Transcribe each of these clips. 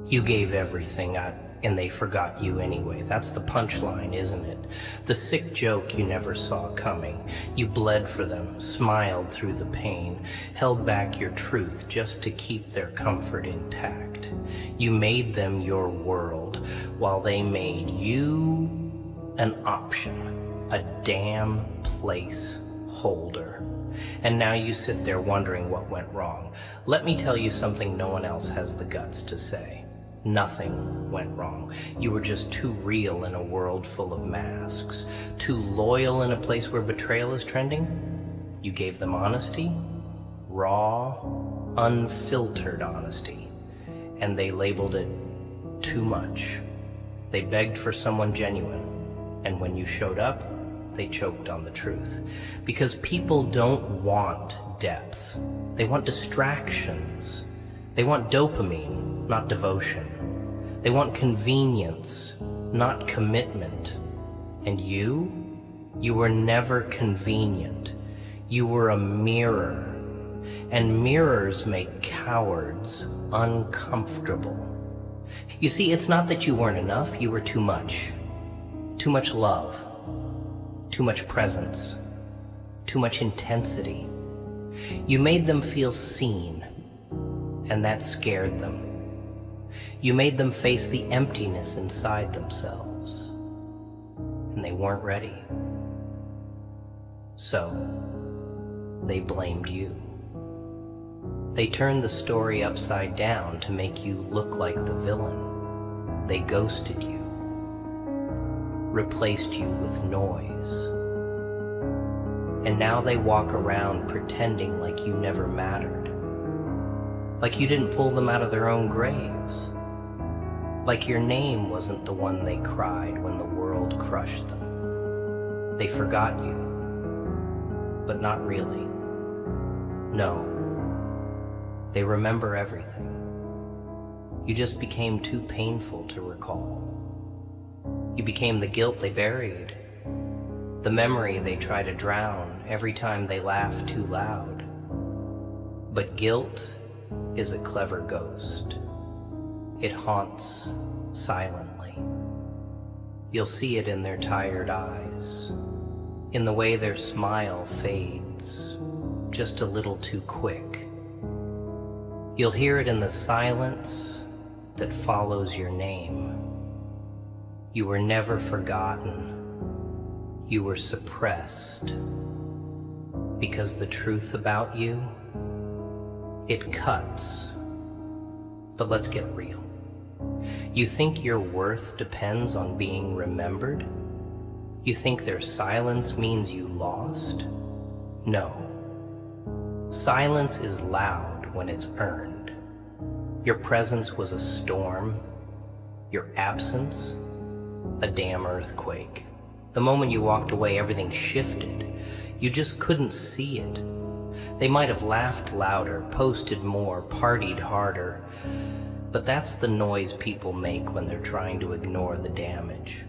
You gave everything, and they forgot you anyway. That's the punchline, isn't it? The sick joke you never saw coming. You bled for them, smiled through the pain, held back your truth just to keep their comfort intact. You made them your world, while they made you an option, a damn placeholder. And now you sit there wondering what went wrong. Let me tell you something no one else has the guts to say. Nothing went wrong. You were just too real in a world full of masks, too loyal in a place where betrayal is trending. You gave them honesty, raw, unfiltered honesty, and they labeled it too much. They begged for someone genuine, and when you showed up, they choked on the truth. Because people don't want depth. They want distractions. They want dopamine, not devotion. They want convenience, not commitment. And you were never convenient. You were a mirror. And mirrors make cowards uncomfortable. You see, it's not that you weren't enough, you were too much. Too much love. Too much presence, too much intensity. You made them feel seen, and that scared them. You made them face the emptiness inside themselves, and they weren't ready. So, they blamed you. They turned the story upside down to make you look like the villain. They ghosted you. Replaced you with noise. And now they walk around pretending like you never mattered. Like you didn't pull them out of their own graves. Like your name wasn't the one they cried when the world crushed them. They forgot you, but not really. No, they remember everything. You just became too painful to recall. You became the guilt they buried, the memory they try to drown every time they laugh too loud. But guilt is a clever ghost. It haunts silently. You'll see it in their tired eyes, in the way their smile fades just a little too quick. You'll hear it in the silence that follows your name. You were never forgotten. You were suppressed. Because the truth about you, it cuts. But let's get real. You think your worth depends on being remembered? You think their silence means you lost? No. Silence is loud when it's earned. Your presence was a storm. Your absence, a damn earthquake. The moment you walked away, everything shifted. You just couldn't see it. They might have laughed louder, posted more, partied harder, but that's the noise people make when they're trying to ignore the damage.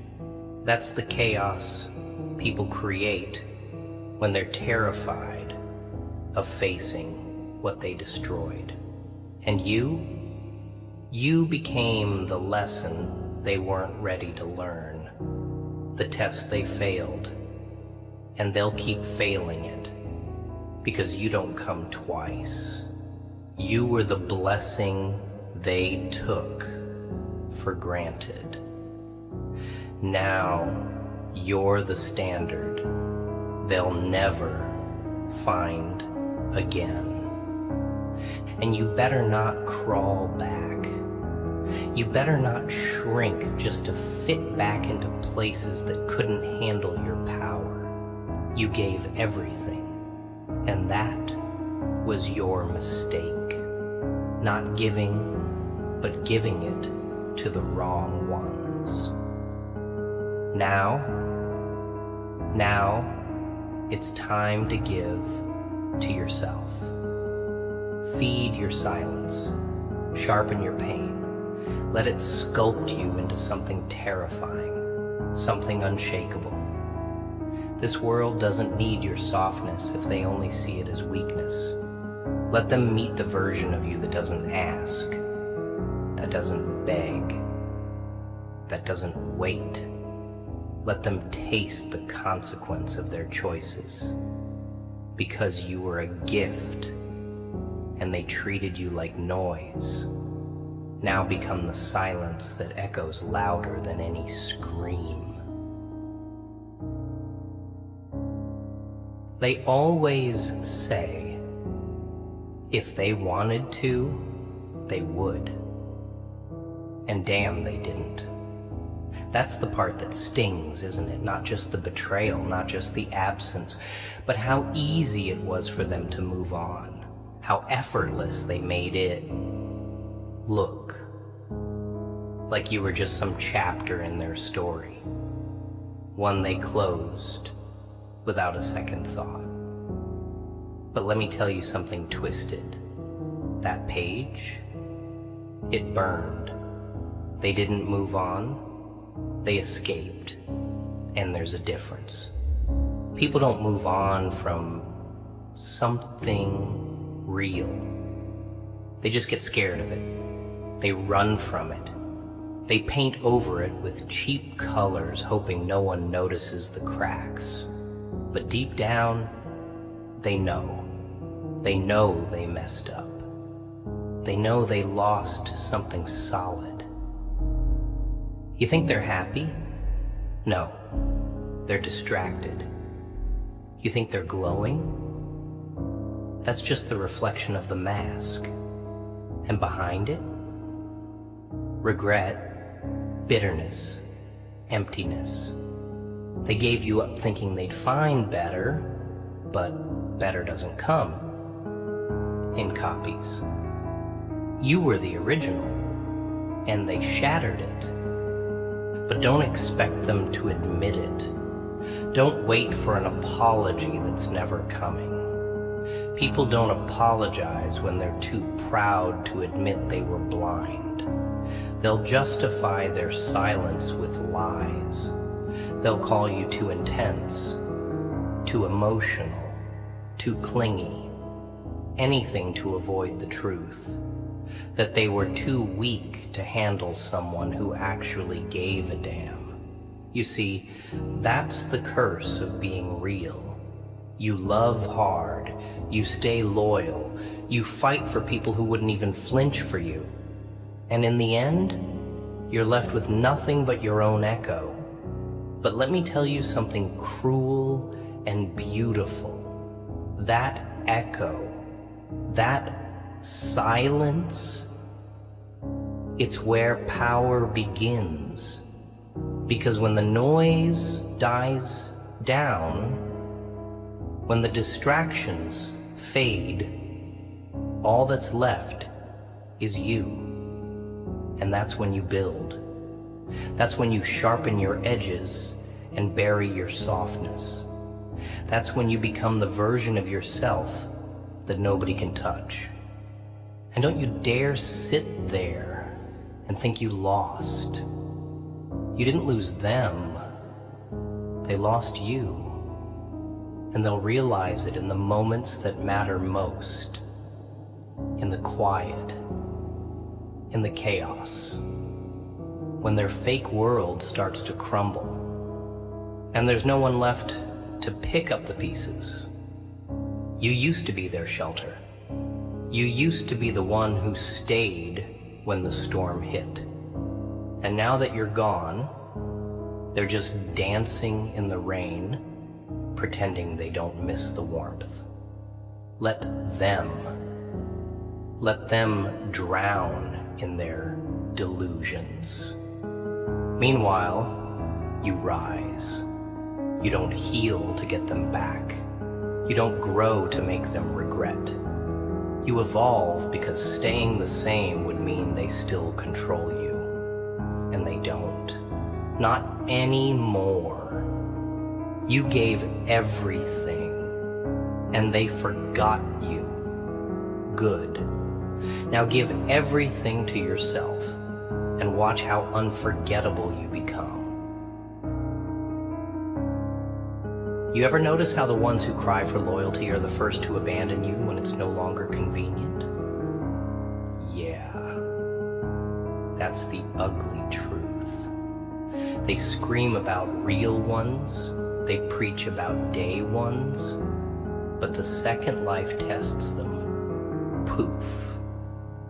That's the chaos people create when they're terrified of facing what they destroyed. And you became the lesson they weren't ready to learn, the test they failed, and they'll keep failing it because you don't come twice. You were the blessing they took for granted. Now you're the standard they'll never find again. And you better not crawl back. You better not shrink just to fit back into places that couldn't handle your power. You gave everything, and that was your mistake. Not giving, but giving it to the wrong ones. Now, it's time to give to yourself. Feed your silence, sharpen your pain. Let it sculpt you into something terrifying, something unshakable. This world doesn't need your softness if they only see it as weakness. Let them meet the version of you that doesn't ask. that doesn't beg, that doesn't wait. Let them taste the consequence of their choices. Because you were a gift and they treated you like noise, now become the silence that echoes louder than any scream. They always say, if they wanted to, they would. And damn, they didn't. That's the part that stings, isn't it? Not just the betrayal, not just the absence, but how easy it was for them to move on. How effortless they made it look. Like you were just some chapter in their story. One they closed without a second thought. But let me tell you something twisted. That page, it burned. They didn't move on, they escaped. And there's a difference. People don't move on from something real. They just get scared of it. They run from it. They paint over it with cheap colors, hoping no one notices the cracks. But deep down, they know. They know they messed up. They know they lost something solid. You think they're happy? No, they're distracted. You think they're glowing? That's just the reflection of the mask. And behind it, regret, bitterness, emptiness. They gave you up thinking they'd find better, but better doesn't come in copies. You were the original, and they shattered it. But don't expect them to admit it. Don't wait for an apology that's never coming. People don't apologize when they're too proud to admit they were blind. They'll justify their silence with lies. They'll call you too intense, too emotional, too clingy, anything to avoid the truth. That they were too weak to handle someone who actually gave a damn. You see, that's the curse of being real. You love hard, you stay loyal, you fight for people who wouldn't even flinch for you. And in the end, you're left with nothing but your own echo. But let me tell you something cruel and beautiful. That echo, that silence, it's where power begins. Because when the noise dies down, when the distractions fade, all that's left is you. And that's when you build. That's when you sharpen your edges and bury your softness. That's when you become the version of yourself that nobody can touch. And don't you dare sit there and think you lost. You didn't lose them. They lost you. And they'll realize it in the moments that matter most. In the quiet. In the chaos. When their fake world starts to crumble. And there's no one left to pick up the pieces. You used to be their shelter. You used to be the one who stayed when the storm hit. And now that you're gone, they're just dancing in the rain, pretending they don't miss the warmth. Let them drown in their delusions. Meanwhile, you rise. You don't heal to get them back. You don't grow to make them regret. You evolve because staying the same would mean they still control you. And they don't. Not anymore. You gave everything, and they forgot you. Good. Now give everything to yourself, and watch how unforgettable you become. You ever notice how the ones who cry for loyalty are the first to abandon you when it's no longer convenient? Yeah. That's the ugly truth. They scream about real ones, they preach about day ones, but the second life tests them, poof,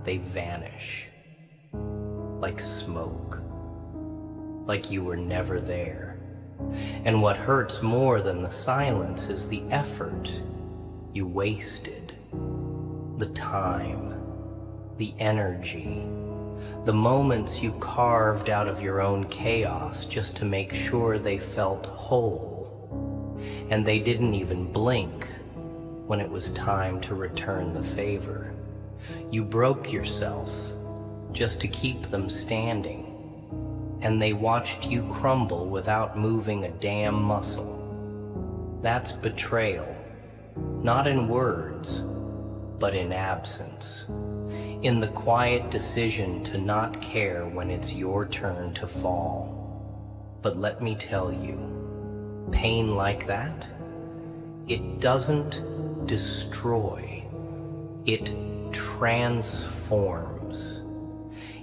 they vanish. Like smoke. Like you were never there. And what hurts more than the silence is the effort you wasted. The time, the energy, the moments you carved out of your own chaos just to make sure they felt whole. And they didn't even blink when it was time to return the favor. You broke yourself just to keep them standing, and they watched you crumble without moving a damn muscle. That's betrayal, not in words, but in absence. In the quiet decision to not care when it's your turn to fall. But let me tell you, pain like that, it doesn't destroy, it transforms.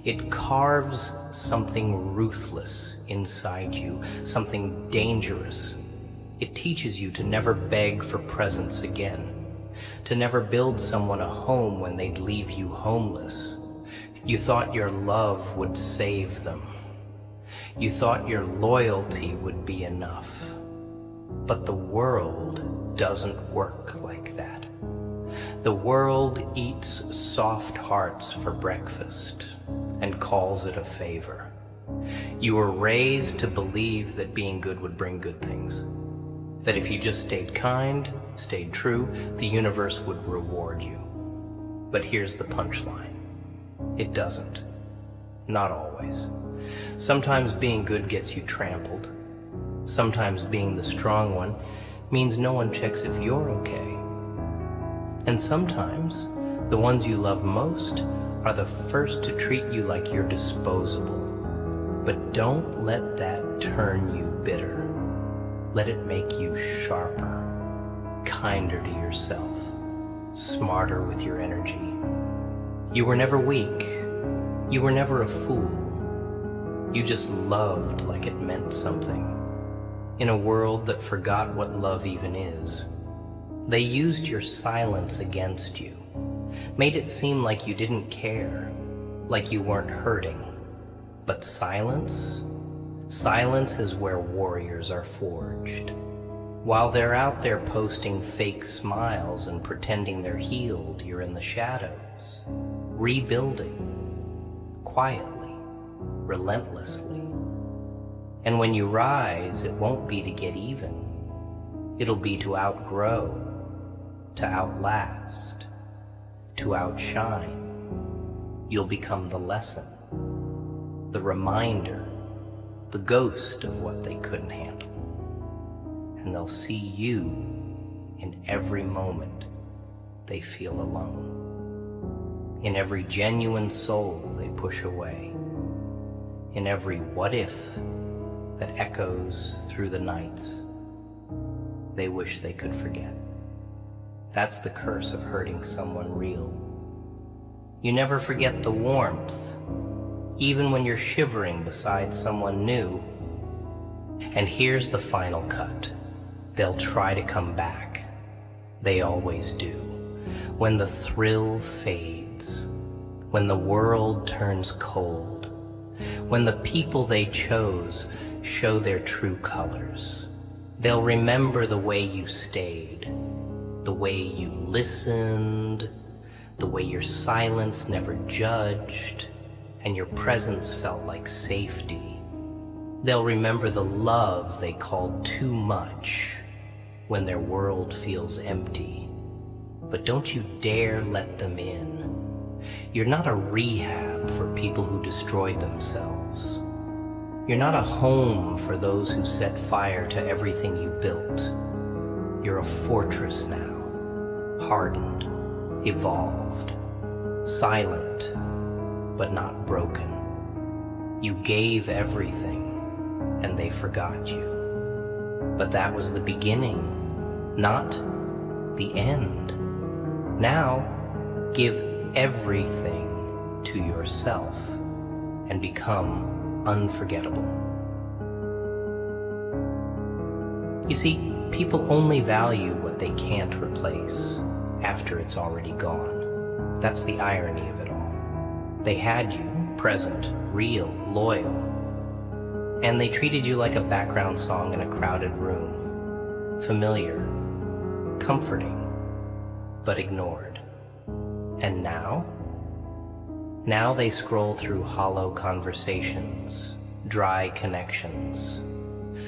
It carves something ruthless inside you, something dangerous. It teaches you to never beg for presents again, to never build someone a home when they'd leave you homeless. You thought your love would save them. You thought your loyalty would be enough. But the world doesn't work like that. The world eats soft hearts for breakfast and calls it a favor. You were raised to believe that being good would bring good things. That if you just stayed kind, stayed true, the universe would reward you. But here's the punchline. It doesn't. Not always. Sometimes being good gets you trampled. Sometimes being the strong one means no one checks if you're okay. And sometimes the ones you love most are the first to treat you like you're disposable. But don't let that turn you bitter. Let it make you sharper, kinder to yourself, smarter with your energy. You were never weak. You were never a fool. You just loved like it meant something. In a world that forgot what love even is. They used your silence against you, made it seem like you didn't care, like you weren't hurting. But silence? Silence is where warriors are forged. While they're out there posting fake smiles and pretending they're healed, you're in the shadows, rebuilding, quietly, relentlessly. And when you rise, it won't be to get even. It'll be to outgrow, to outlast, to outshine. You'll become the lesson, the reminder, the ghost of what they couldn't handle. And they'll see you in every moment they feel alone. In every genuine soul they push away. In every what if that echoes through the nights they wish they could forget. That's the curse of hurting someone real. You never forget the warmth, even when you're shivering beside someone new. And here's the final cut. They'll try to come back. They always do. When the thrill fades, when the world turns cold, when the people they chose show their true colors, they'll remember the way you stayed, the way you listened, the way your silence never judged, and your presence felt like safety. They'll remember the love they called too much when their world feels empty. But don't you dare let them in. You're not a rehab for people who destroyed themselves. You're not a home for those who set fire to everything you built. You're a fortress now, hardened, evolved, silent, but not broken. You gave everything, and they forgot you. But that was the beginning, not the end. Now, give everything to yourself, and become unforgettable. You see, people only value what they can't replace after it's already gone. That's the irony of it all. They had you, present, real, loyal, and they treated you like a background song in a crowded room. Familiar, comforting, but ignored. And now? Now they scroll through hollow conversations, dry connections,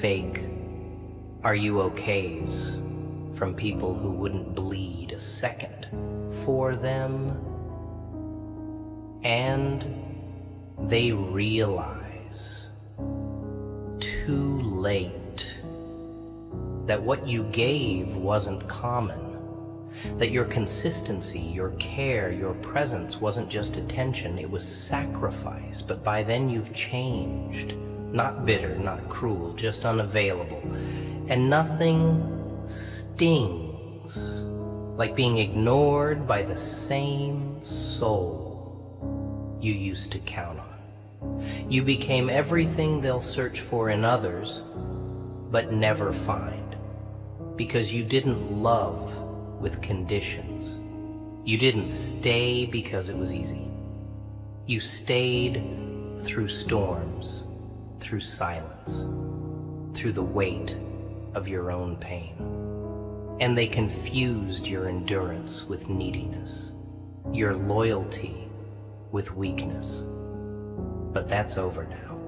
fake "are you okays" from people who wouldn't bleed a second for them. And they realize, too late, that what you gave wasn't common. That your consistency, your care, your presence wasn't just attention, it was sacrifice. But by then you've changed. Not bitter, not cruel, just unavailable. And nothing stings like being ignored by the same soul you used to count on. You became everything they'll search for in others, but never find. Because you didn't love with conditions. You didn't stay because it was easy. You stayed through storms, through silence, through the weight of your own pain. And they confused your endurance with neediness, your loyalty with weakness. But that's over now.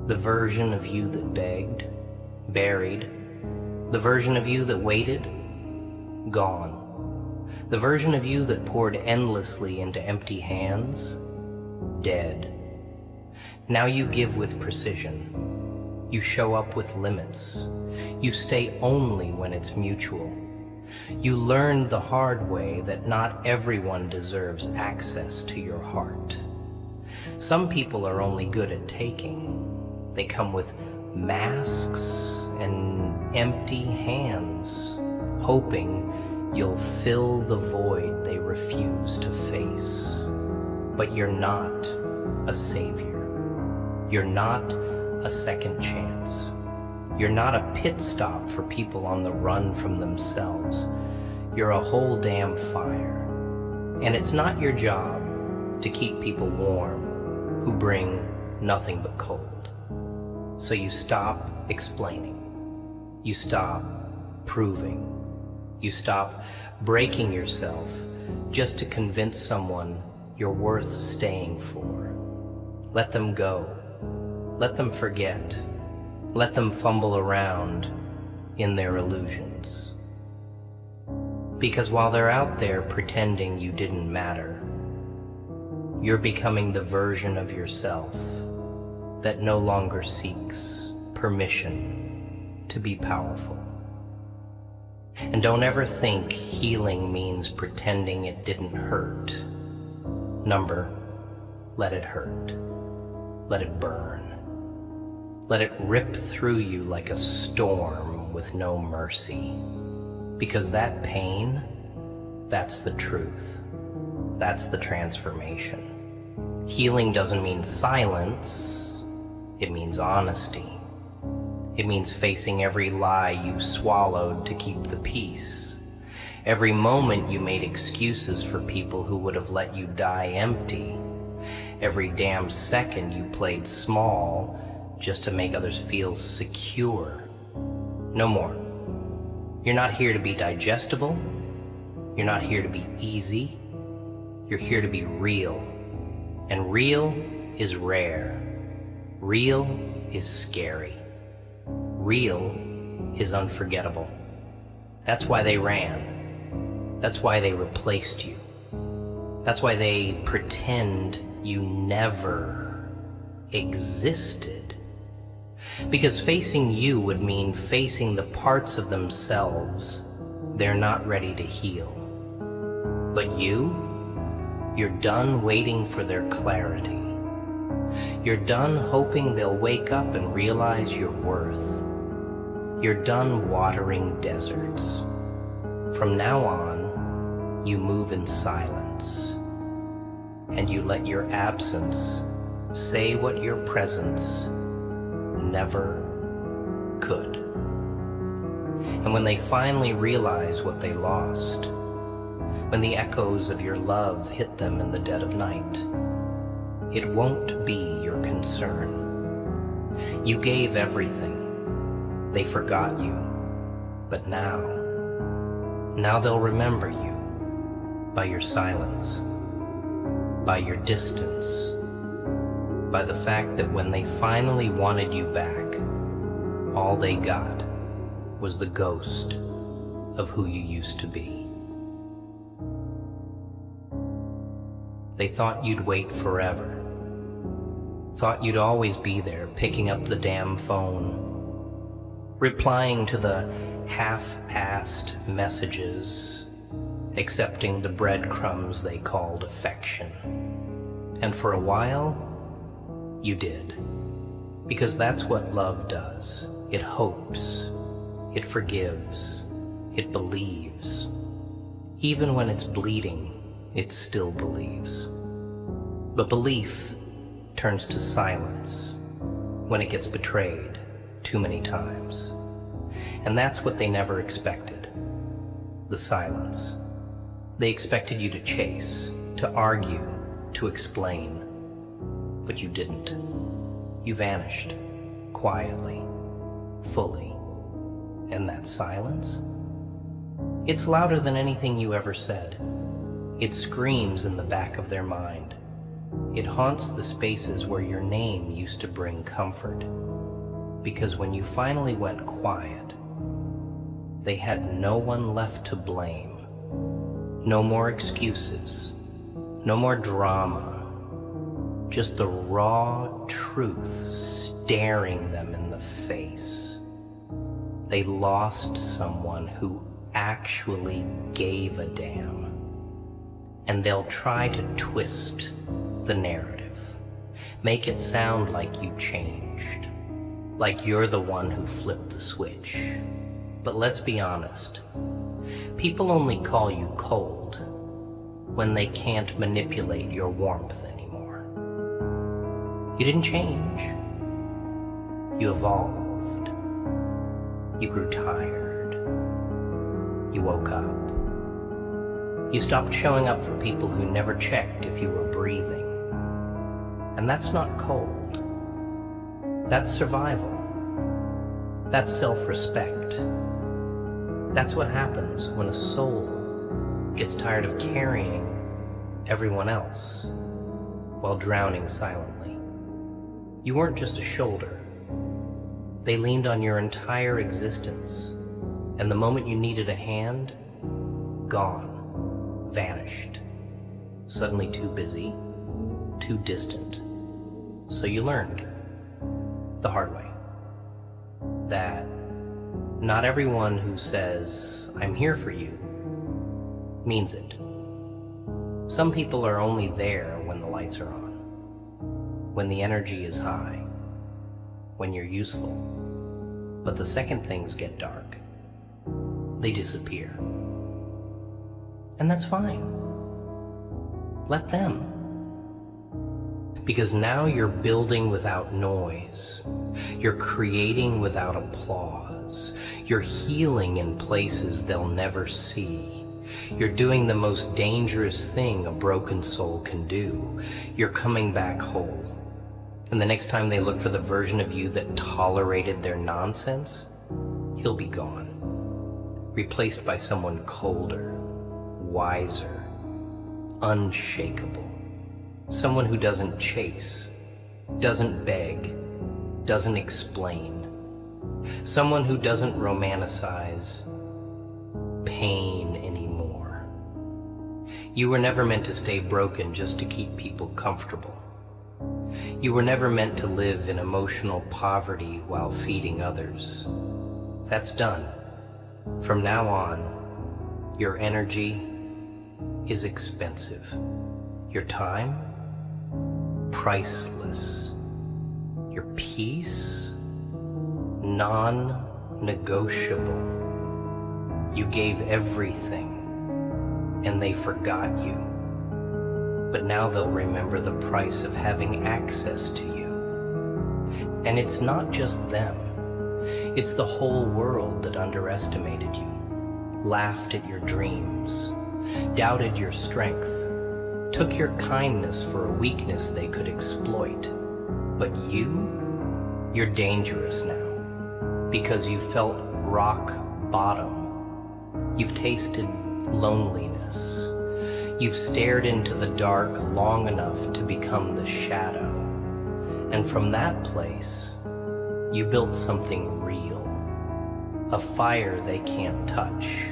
The version of you that begged, buried, the version of you that waited, gone. The version of you that poured endlessly into empty hands, dead. Now you give with precision. You show up with limits. You stay only when it's mutual. You learned the hard way that not everyone deserves access to your heart. Some people are only good at taking. They come with masks and empty hands, hoping you'll fill the void they refuse to face. But you're not a savior. You're not a second chance. You're not a pit stop for people on the run from themselves. You're a whole damn fire. And it's not your job to keep people warm who bring nothing but cold. So you stop explaining. You stop proving. You stop breaking yourself just to convince someone you're worth staying for. Let them go. Let them forget. Let them fumble around in their illusions. Because while they're out there pretending you didn't matter, you're becoming the version of yourself that no longer seeks permission to be powerful. And don't ever think healing means pretending it didn't hurt. Number, let it hurt. Let it burn. Let it rip through you like a storm with no mercy. Because that pain, that's the truth. That's the transformation. Healing doesn't mean silence. It means honesty. It means facing every lie you swallowed to keep the peace. Every moment you made excuses for people who would have let you die empty. Every damn second you played small just to make others feel secure. No more. You're not here to be digestible. You're not here to be easy. You're here to be real. And real is rare. Real is scary. Real is unforgettable. That's why they ran. That's why they replaced you. That's why they pretend you never existed. Because facing you would mean facing the parts of themselves they're not ready to heal. But you're done waiting for their clarity. You're done hoping they'll wake up and realize your worth. You're done watering deserts. From now on, you move in silence, and you let your absence say what your presence never could. And when they finally realize what they lost, when the echoes of your love hit them in the dead of night, it won't be your concern. You gave everything. They forgot you. But now they'll remember you by your silence, by your distance, by the fact that when they finally wanted you back, all they got was the ghost of who you used to be. They thought you'd wait forever, thought you'd always be there picking up the damn phone, replying to the half-assed messages, accepting the breadcrumbs they called affection. And for a while, you did. Because that's what love does. It hopes, it forgives, it believes. Even when it's bleeding, it still believes. But belief turns to silence when it gets betrayed too many times. And that's what they never expected, the silence. They expected you to chase, to argue, to explain, but you didn't. You vanished, quietly, fully. And that silence? It's louder than anything you ever said. It screams in the back of their mind. It haunts the spaces where your name used to bring comfort. Because when you finally went quiet, they had no one left to blame. No more excuses, no more drama, just the raw truth staring them in the face. They lost someone who actually gave a damn. And they'll try to twist the narrative, make it sound like you changed, like you're the one who flipped the switch. But let's be honest, people only call you cold when they can't manipulate your warmth anymore. You didn't change. You evolved. You grew tired. You woke up. You stopped showing up for people who never checked if you were breathing. And that's not cold. That's survival. That's self-respect. That's what happens when a soul gets tired of carrying everyone else while drowning silently. You weren't just a shoulder. They leaned on your entire existence, and the moment you needed a hand, gone, vanished, suddenly too busy, too distant. So you learned the hard way that not everyone who says, "I'm here for you," means it. Some people are only there when the lights are on, when the energy is high, when you're useful. But the second things get dark, they disappear. And that's fine. Let them. Because now you're building without noise. You're creating without applause. You're healing in places they'll never see. You're doing the most dangerous thing a broken soul can do. You're coming back whole. And the next time they look for the version of you that tolerated their nonsense, he'll be gone. Replaced by someone colder, wiser, unshakable. Someone who doesn't chase, doesn't beg, doesn't explain. Someone who doesn't romanticize pain anymore. You were never meant to stay broken just to keep people comfortable. You were never meant to live in emotional poverty while feeding others. That's done. From now on, your energy is expensive. Your time, priceless. Your peace, non-negotiable. You gave everything, and they forgot you. But now they'll remember the price of having access to you. And it's not just them. It's the whole world that underestimated you, laughed at your dreams, doubted your strength, took your kindness for a weakness they could exploit. But you're dangerous now, because you felt rock bottom. You've tasted loneliness. You've stared into the dark long enough to become the shadow. And from that place, you built something real. A fire they can't touch.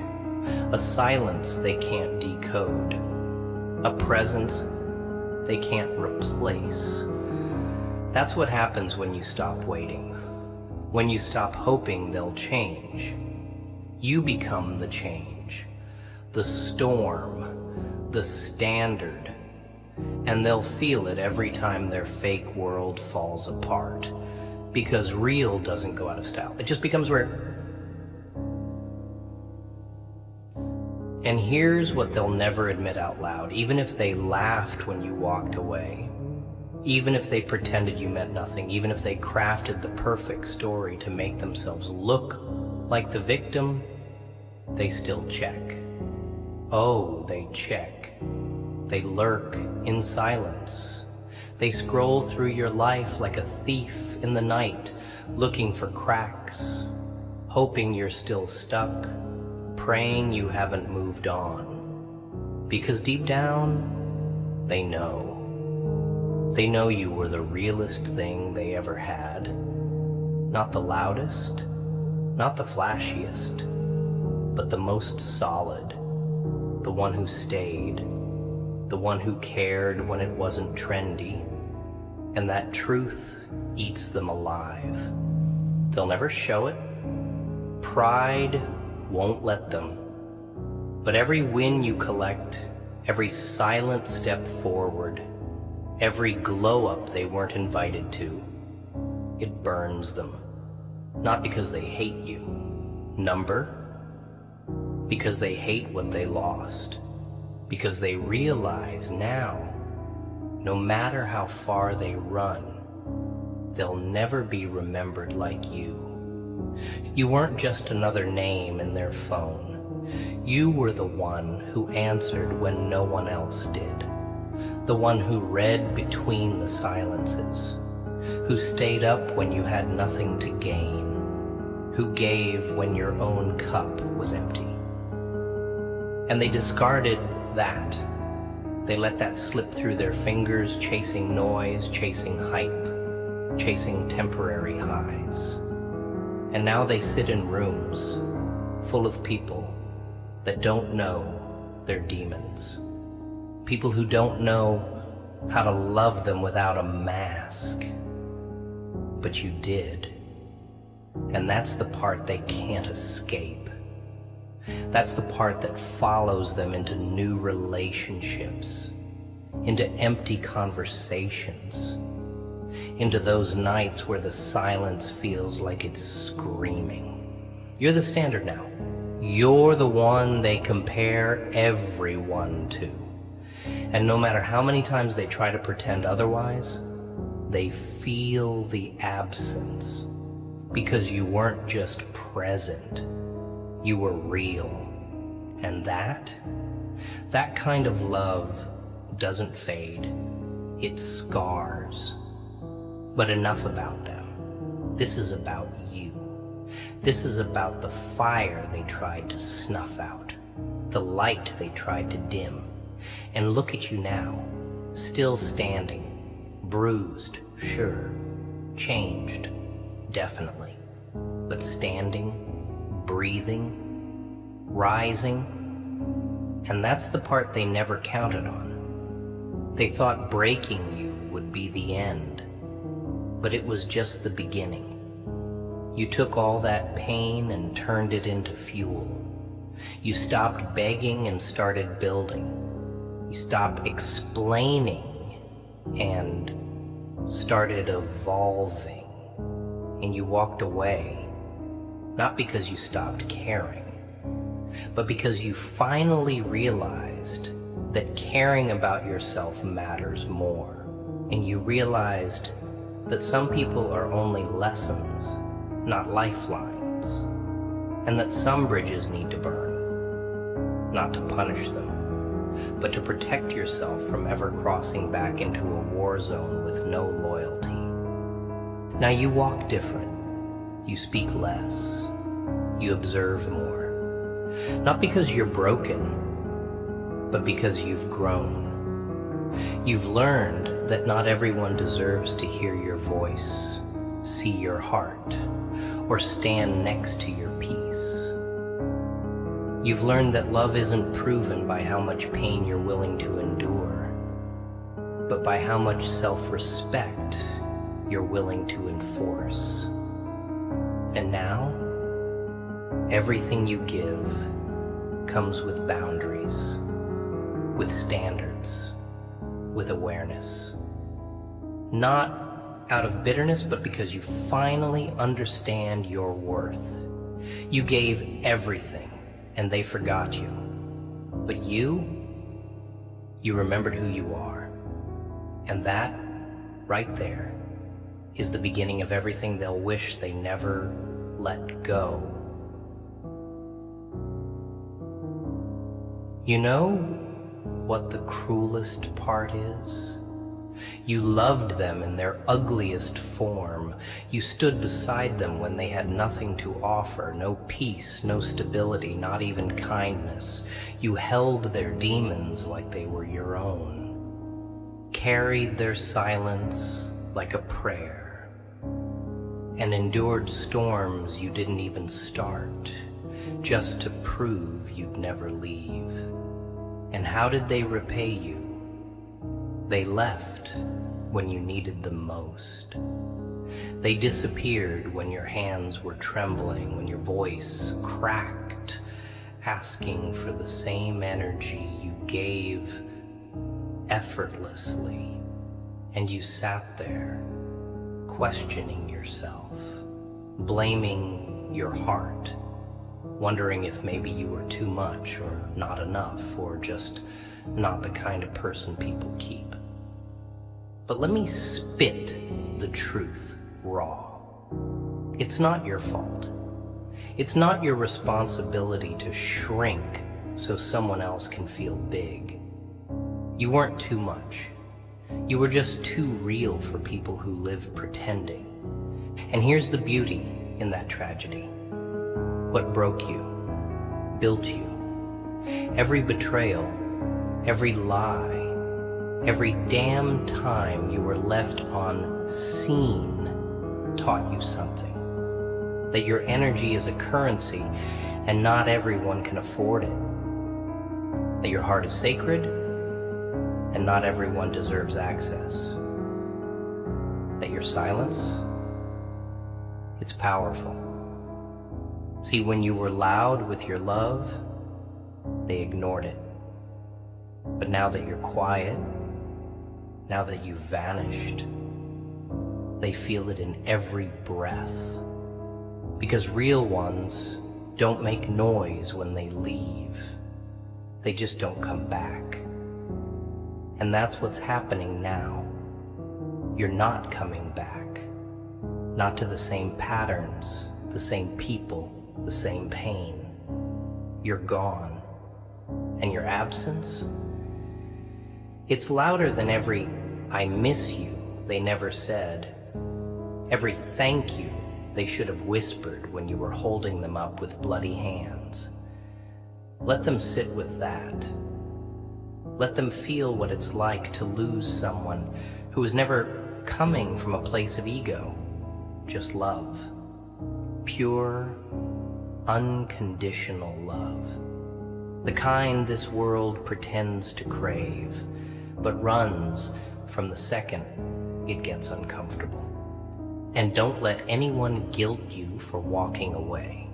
A silence they can't decode. A presence they can't replace. That's what happens when you stop waiting. When you stop hoping they'll change. You become the change. The storm. The standard. And they'll feel it every time their fake world falls apart. Because real doesn't go out of style. It just becomes rare. And here's what they'll never admit out loud, even if they laughed when you walked away, even if they pretended you meant nothing, even if they crafted the perfect story to make themselves look like the victim, they still check. Oh, they check. They lurk in silence. They scroll through your life like a thief in the night, looking for cracks, hoping you're still stuck, praying you haven't moved on. Because deep down, they know. They know you were the realest thing they ever had. Not the loudest, not the flashiest, but the most solid. The one who stayed. The one who cared when it wasn't trendy. And that truth eats them alive. They'll never show it. Pride won't let them. But every win you collect, every silent step forward, every glow-up they weren't invited to, it burns them. Not because they hate you, because they hate what they lost. Because they realize now, no matter how far they run, they'll never be remembered like you. You weren't just another name in their phone. You were the one who answered when no one else did. The one who read between the silences. Who stayed up when you had nothing to gain. Who gave when your own cup was empty. And they discarded that. They let that slip through their fingers, chasing noise, chasing hype, chasing temporary highs. And now they sit in rooms full of people that don't know they're demons. People who don't know how to love them without a mask. But you did. And that's the part they can't escape. That's the part that follows them into new relationships, into empty conversations, into those nights where the silence feels like it's screaming. You're the standard now. You're the one they compare everyone to. And no matter how many times they try to pretend otherwise, they feel the absence. Because you weren't just present. You were real. And that kind of love doesn't fade. It scars. But enough about them. This is about you. This is about the fire they tried to snuff out. The light they tried to dim. And look at you now, still standing. Bruised, sure. Changed, definitely. But standing, breathing, rising, and that's the part they never counted on. They thought breaking you would be the end, but it was just the beginning. You took all that pain and turned it into fuel. You stopped begging and started building. You stopped explaining and started evolving. And you walked away. Not because you stopped caring, but because you finally realized that caring about yourself matters more, and you realized that some people are only lessons, not lifelines, and that some bridges need to burn, not to punish them, but to protect yourself from ever crossing back into a war zone with no loyalty. Now you walk different, you speak less, you observe more, not because you're broken, but because you've grown. You've learned that not everyone deserves to hear your voice, see your heart, or stand next to your peace. You've learned that love isn't proven by how much pain you're willing to endure, but by how much self-respect you're willing to enforce. And now, everything you give comes with boundaries, with standards, with awareness. Not out of bitterness, but because you finally understand your worth. You gave everything, and they forgot you. But you remembered who you are. And that, right there, is the beginning of everything they'll wish they never let go. You know what the cruelest part is? You loved them in their ugliest form. You stood beside them when they had nothing to offer, no peace, no stability, not even kindness. You held their demons like they were your own, carried their silence like a prayer, and endured storms you didn't even start, just to prove you'd never leave. And how did they repay you? They left when you needed them most. They disappeared when your hands were trembling, when your voice cracked, asking for the same energy you gave effortlessly. And you sat there, questioning yourself, blaming your heart, wondering if maybe you were too much or not enough or just not the kind of person people keep. But let me spit the truth raw. It's not your fault. It's not your responsibility to shrink so someone else can feel big. You weren't too much. You were just too real for people who live pretending. And here's the beauty in that tragedy. What broke you, built you. Every betrayal, every lie, every damn time you were left on scene taught you something. That your energy is a currency and not everyone can afford it. That your heart is sacred and not everyone deserves access. That your silence, it's powerful. See, when you were loud with your love, they ignored it. But now that you're quiet, now that you've vanished, they feel it in every breath. Because real ones don't make noise when they leave. They just don't come back. And that's what's happening now. You're not coming back. Not to the same patterns, the same people, the same pain. You're gone. And your absence? It's louder than every "I miss you" they never said. Every "thank you" they should have whispered when you were holding them up with bloody hands. Let them sit with that. Let them feel what it's like to lose someone who was never coming from a place of ego, just love. Pure, unconditional love. The kind this world pretends to crave, but runs from the second it gets uncomfortable. And don't let anyone guilt you for walking away.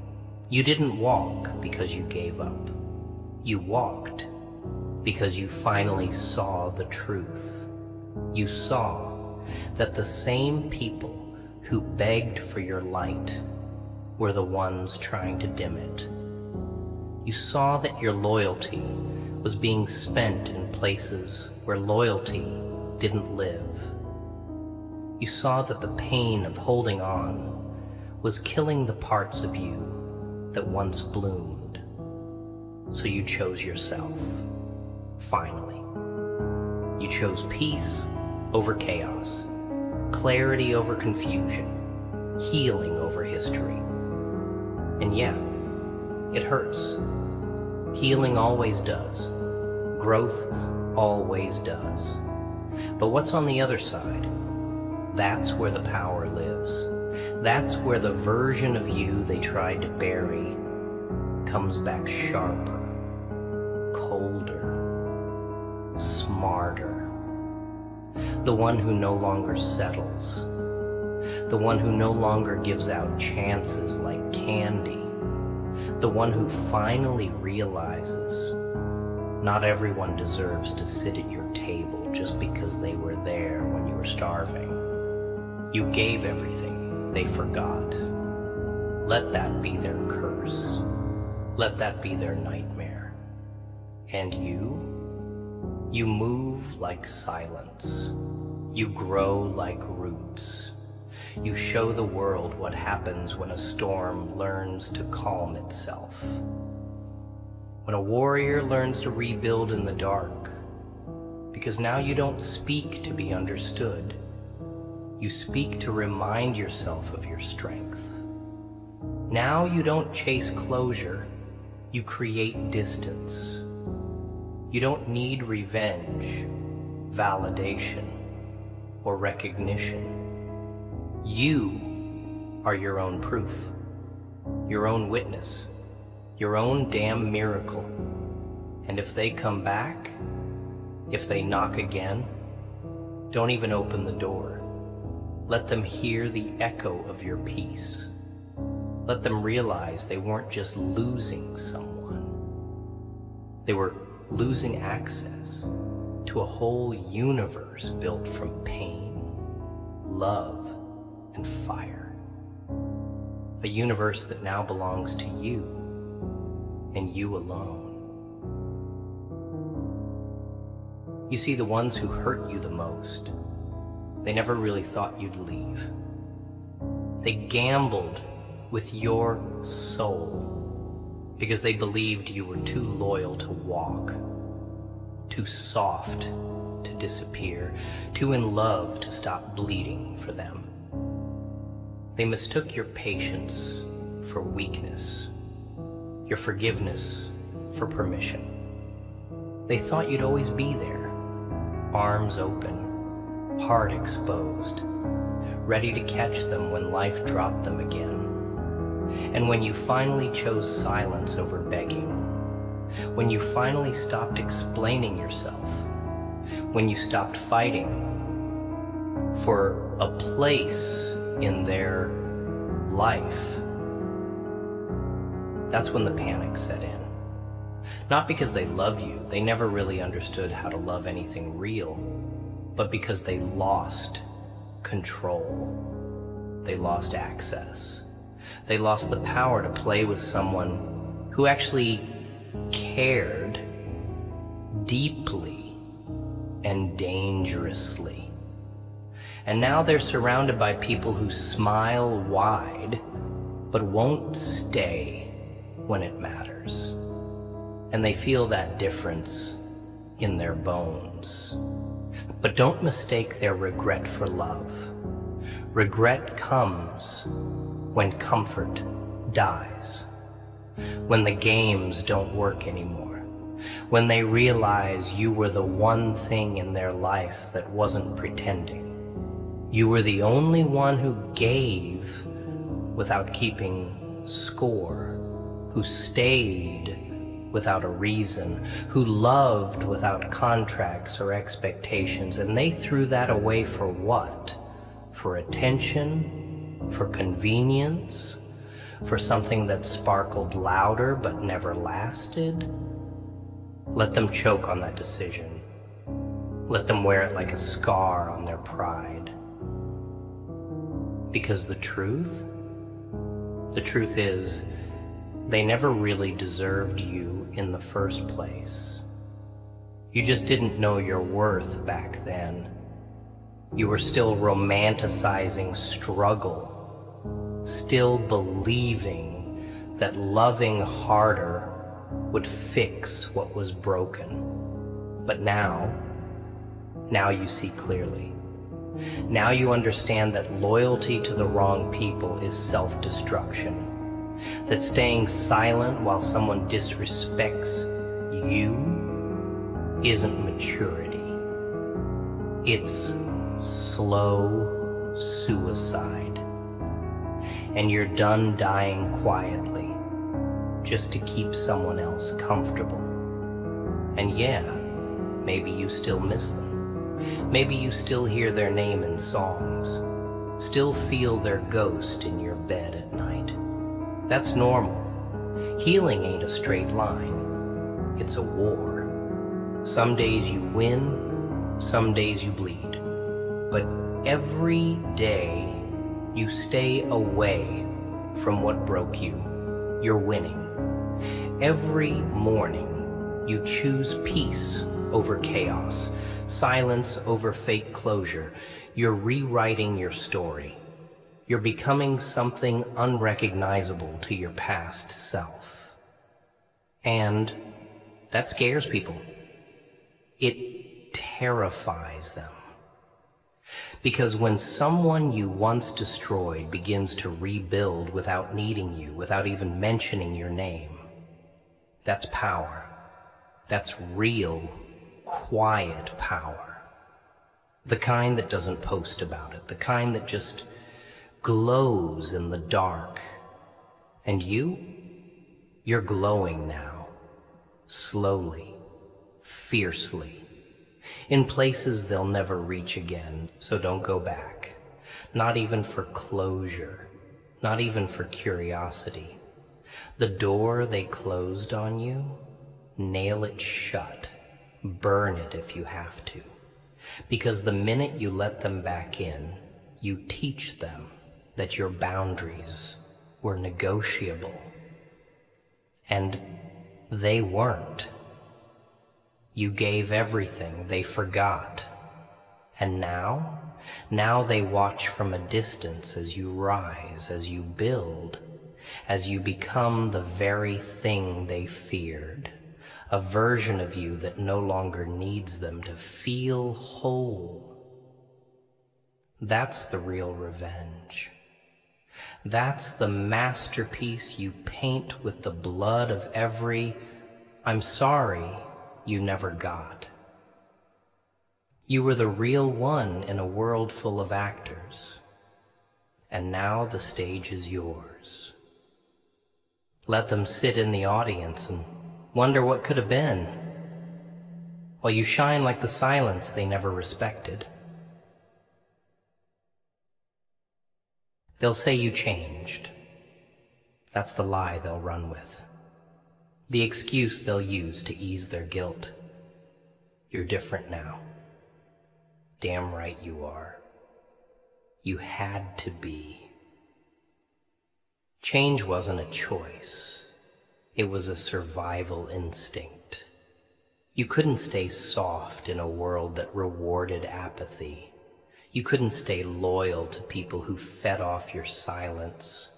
You didn't walk because you gave up. You walked because you finally saw the truth. You saw that the same people who begged for your light were the ones trying to dim it. You saw that your loyalty was being spent in places where loyalty didn't live. You saw that the pain of holding on was killing the parts of you that once bloomed. So you chose yourself, finally. You chose peace over chaos, clarity over confusion, healing over history. And yeah, it hurts. Healing always does. Growth always does. But what's on the other side? That's where the power lives. That's where the version of you they tried to bury comes back sharper, colder, smarter. The one who no longer settles. The one who no longer gives out chances like candy. The one who finally realizes not everyone deserves to sit at your table just because they were there when you were starving. You gave everything they forgot. Let that be their curse. Let that be their nightmare. And you move like silence. You grow like roots. You show the world what happens when a storm learns to calm itself. When a warrior learns to rebuild in the dark, because now you don't speak to be understood. You speak to remind yourself of your strength. Now you don't chase closure, you create distance. You don't need revenge, validation, or recognition. You are your own proof, your own witness, your own damn miracle. And if they come back, if they knock again, don't even open the door. Let them hear the echo of your peace. Let them realize they weren't just losing someone. They were losing access to a whole universe built from pain, love, and fire. A universe that now belongs to you, and you alone. You see, the ones who hurt you the most, they never really thought you'd leave. They gambled with your soul because they believed you were too loyal to walk, too soft to disappear, too in love to stop bleeding for them. They mistook your patience for weakness, your forgiveness for permission. They thought you'd always be there, arms open, heart exposed, ready to catch them when life dropped them again. And when you finally chose silence over begging, when you finally stopped explaining yourself, when you stopped fighting for a place in their life, that's when the panic set in. Not because they love you, they never really understood how to love anything real, but because they lost control. They lost access. They lost the power to play with someone who actually cared deeply and dangerously. And now they're surrounded by people who smile wide, but won't stay when it matters. And they feel that difference in their bones. But don't mistake their regret for love. Regret comes when comfort dies, when the games don't work anymore, when they realize you were the one thing in their life that wasn't pretending. You were the only one who gave without keeping score, who stayed without a reason, who loved without contracts or expectations, and they threw that away for what? For attention, for convenience, for something that sparkled louder but never lasted? Let them choke on that decision. Let them wear it like a scar on their pride. Because the truth is, they never really deserved you in the first place. You just didn't know your worth back then. You were still romanticizing struggle, still believing that loving harder would fix what was broken. But now you see clearly. Now you understand that loyalty to the wrong people is self-destruction. That staying silent while someone disrespects you isn't maturity. It's slow suicide. And you're done dying quietly just to keep someone else comfortable. And yeah, maybe you still miss them. Maybe you still hear their name in songs, still feel their ghost in your bed at night. That's normal. Healing ain't a straight line. It's a war. Some days you win, some days you bleed. But every day you stay away from what broke you, you're winning. Every morning you choose peace over chaos, silence over fake closure. You're rewriting your story. You're becoming something unrecognizable to your past self. And that scares people. It terrifies them. Because when someone you once destroyed begins to rebuild without needing you, without even mentioning your name, that's power. That's real, quiet power. The kind that doesn't post about it, the kind that just glows in the dark. And you're glowing now, slowly, fiercely, in places they'll never reach again, so don't go back. Not even for closure, not even for curiosity. The door they closed on you, nail it shut. Burn it if you have to. Because the minute you let them back in, you teach them that your boundaries were negotiable. And they weren't. You gave everything, they forgot. And now they watch from a distance as you rise, as you build, as you become the very thing they feared. A version of you that no longer needs them to feel whole. That's the real revenge. That's the masterpiece you paint with the blood of every "I'm sorry" you never got. You were the real one in a world full of actors. And now the stage is yours. Let them sit in the audience and wonder what could have been, while you shine like the silence they never respected. They'll say you changed. That's the lie they'll run with. The excuse they'll use to ease their guilt. You're different now. Damn right you are. You had to be. Change wasn't a choice. It was a survival instinct. You couldn't stay soft in a world that rewarded apathy. You couldn't stay loyal to people who fed off your silence.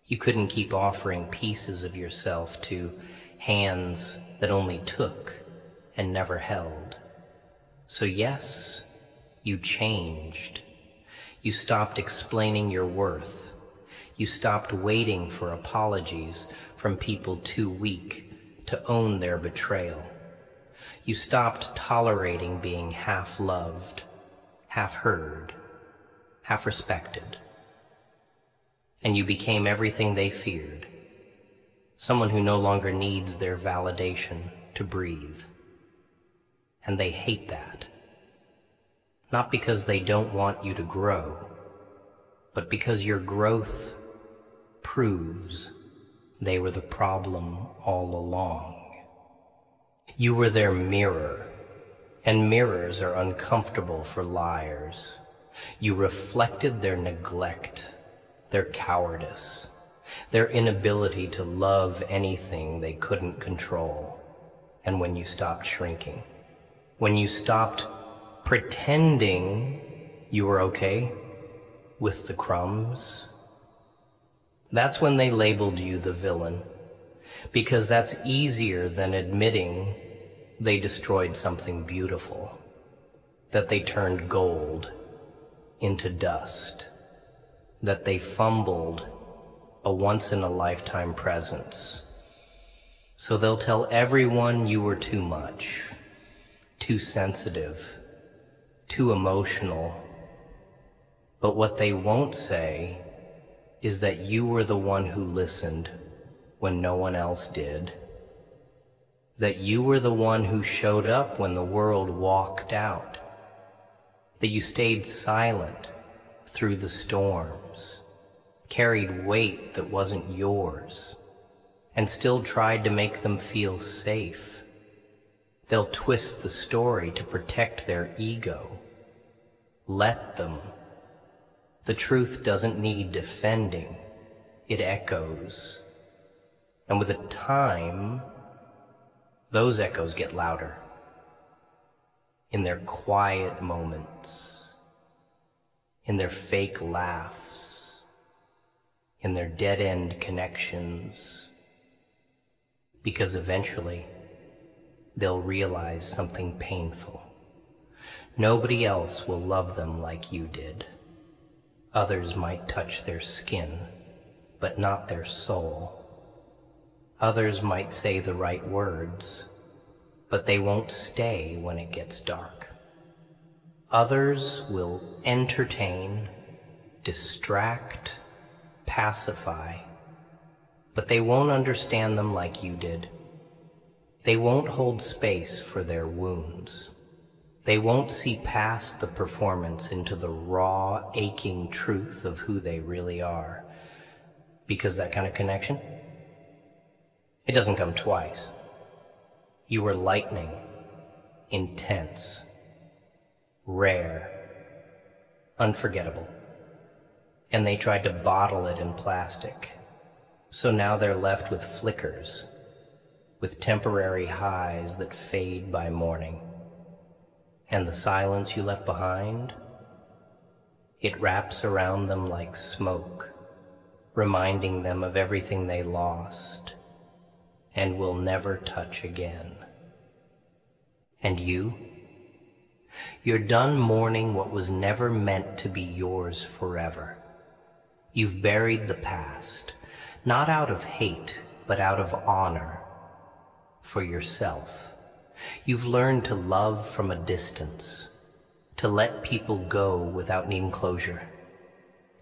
You couldn't keep offering pieces of yourself to hands that only took and never held. So yes, you changed. You stopped explaining your worth. You stopped waiting for apologies from people too weak to own their betrayal. You stopped tolerating being half loved, half heard, half respected. And you became everything they feared, someone who no longer needs their validation to breathe. And they hate that. Not because they don't want you to grow, but because your growth proves they were the problem all along. You were their mirror, and mirrors are uncomfortable for liars. You reflected their neglect, their cowardice, their inability to love anything they couldn't control. And when you stopped shrinking, When you stopped pretending you were okay with the crumbs, that's when they labeled you the villain, because that's easier than admitting they destroyed something beautiful, that they turned gold into dust, that they fumbled a once-in-a-lifetime presence. So they'll tell everyone you were too much, too sensitive, too emotional. But what they won't say is that you were the one who listened when no one else did, that you were the one who showed up when the world walked out, that you stayed silent through the storms, carried weight that wasn't yours, and still tried to make them feel safe. They'll twist the story to protect their ego. Let them. The truth doesn't need defending. It echoes. And with time, those echoes get louder. In their quiet moments, in their fake laughs, in their dead-end connections, because eventually they'll realize something painful. Nobody else will love them like you did. Others might touch their skin, but not their soul. Others might say the right words, but they won't stay when it gets dark. Others will entertain, distract, pacify, but they won't understand them like you did. They won't hold space for their wounds. They won't see past the performance into the raw, aching truth of who they really are. Because that kind of connection, it doesn't come twice. You were lightning, intense, rare, unforgettable. And they tried to bottle it in plastic. So now they're left with flickers, with temporary highs that fade by morning. And the silence you left behind, it wraps around them like smoke, reminding them of everything they lost and will never touch again. And you're done mourning what was never meant to be yours forever. You've buried the past, not out of hate, but out of honor for yourself. You've learned to love from a distance, to let people go without needing closure,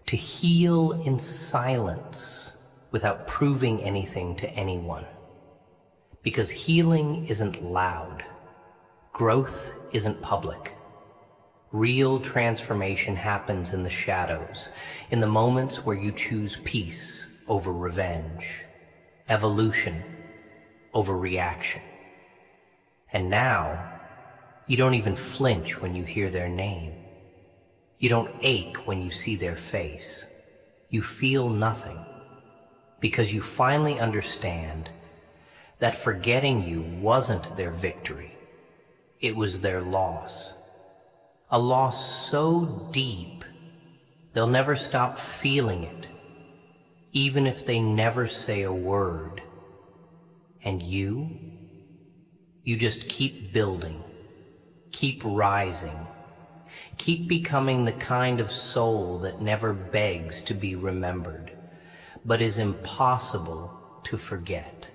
to heal in silence without proving anything to anyone. Because healing isn't loud. Growth isn't public. Real transformation happens in the shadows, in the moments where you choose peace over revenge, evolution over reaction. And now, you don't even flinch when you hear their name. You don't ache when you see their face. You feel nothing, because you finally understand that forgetting you wasn't their victory. It was their loss. A loss so deep, they'll never stop feeling it, even if they never say a word. And you just keep building, keep rising, keep becoming the kind of soul that never begs to be remembered, but is impossible to forget.